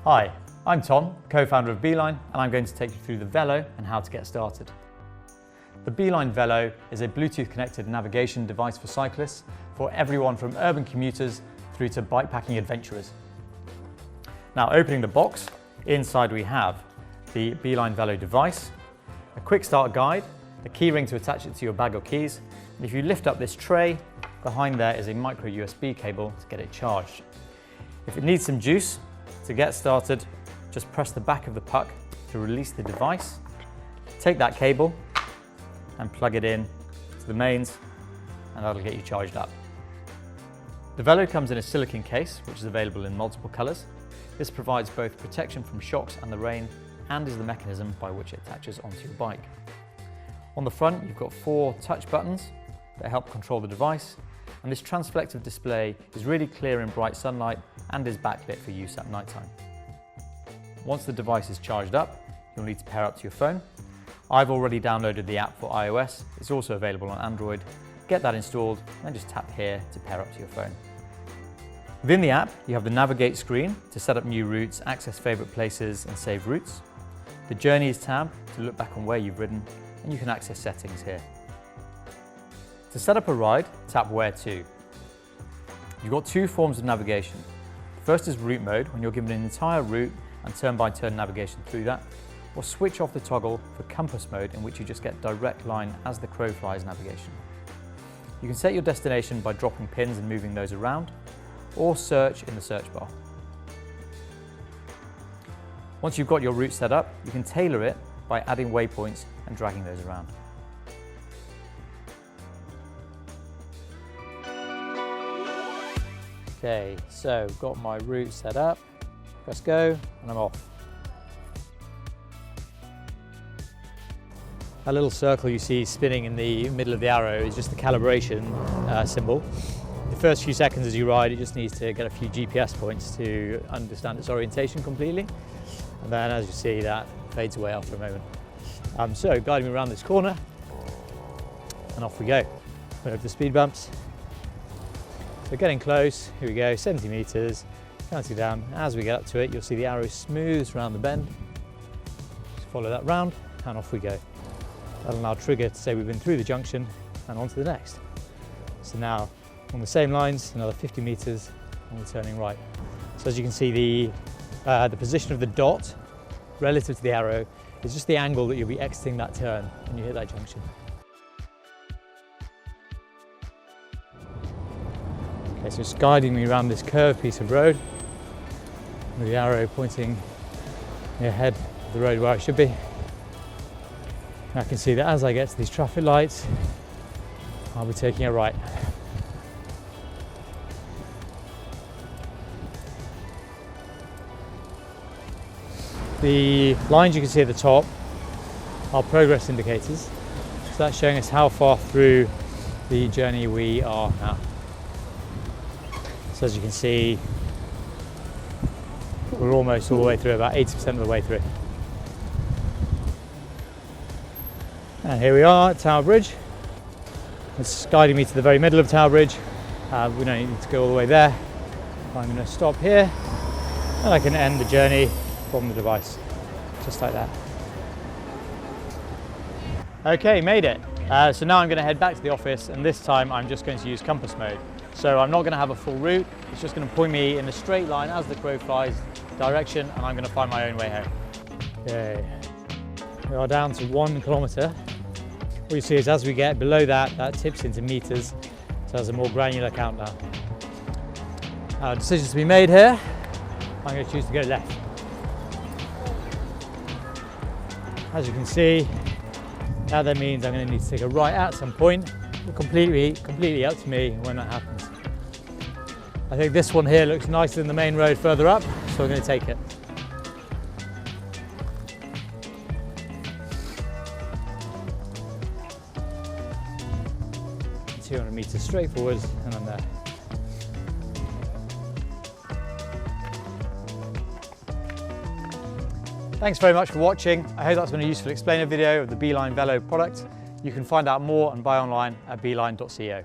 Hi, I'm Tom, co-founder of Beeline, and I'm going to take you through the Velo and how to get started. The Beeline Velo is a Bluetooth-connected navigation device for cyclists for everyone from urban commuters through to bikepacking adventurers. Now, opening the box, inside we have the Beeline Velo device, a quick start guide, a key ring to attach it to your bag or keys, and if you lift up this tray, behind there is a micro USB cable to get it charged. If it needs some juice, to get started, just press the back of the puck to release the device, take that cable and plug it in to the mains, and that'll get you charged up. The Velo comes in a silicone case, which is available in multiple colours. This provides both protection from shocks and the rain, and is the mechanism by which it attaches onto your bike. On the front, you've got 4 touch buttons that help control the device, and this transflective display is really clear in bright sunlight and is backlit for use at night time. Once the device is charged up, you'll need to pair up to your phone. I've already downloaded the app for iOS. It's also available on Android. Get that installed and just tap here to pair up to your phone. Within the app, you have the Navigate screen to set up new routes, access favourite places and save routes. The Journeys tab to look back on where you've ridden, and you can access settings here. To set up a ride, tap Where To. You've got 2 forms of navigation. The first is route mode, when you're given an entire route and turn-by-turn navigation through that, or switch off the toggle for compass mode, in which you just get direct line as the crow flies navigation. You can set your destination by dropping pins and moving those around, or search in the search bar. Once you've got your route set up, you can tailor it by adding waypoints and dragging those around. Okay, so got my route set up, press go, and I'm off. That little circle you see spinning in the middle of the arrow is just the calibration symbol. The first few seconds as you ride, it just needs to get a few GPS points to understand its orientation completely. And then as you see, that fades away after a moment. So guiding me around this corner, and off we go. Over the speed bumps. So getting close, here we go, 70 metres, counting down. As we get up to it, you'll see the arrow smooths around the bend. Just follow that round, and off we go. That'll now trigger to say we've been through the junction and on to the next. So now, on the same lines, another 50 metres, and we're turning right. So as you can see, the position of the dot relative to the arrow is just the angle that you'll be exiting that turn when you hit that junction. Okay, so it's guiding me around this curved piece of road with the arrow pointing ahead of the road where I should be. I can see that as I get to these traffic lights, I'll be taking a right. The lines you can see at the top are progress indicators. So that's showing us how far through the journey we are now. So as you can see, we're almost all the way through, about 80% of the way through. And here we are at Tower Bridge. It's guiding me to the very middle of Tower Bridge. We don't need to go all the way there. I'm going to stop here, and I can end the journey from the device, just like that. Okay, made it. So now I'm going to head back to the office, and this time I'm just going to use compass mode. So I'm not going to have a full route, it's just going to point me in a straight line as the crow flies direction, and I'm going to find my own way home. Okay, we are down to 1 kilometre. What you see is as we get below that, that tips into metres, so there's a more granular countdown. Decisions to be made here. I'm going to choose to go left. As you can see, that then means I'm going to need to take a right at some point. Completely up to me when that happens. I think this one here looks nicer than the main road further up, so I'm going to take it. $200 meters straight forwards, and I'm there. Thanks very much for watching. I hope that's been a useful explainer video of the Beeline Velo product. You can find out more and buy online at beeline.co.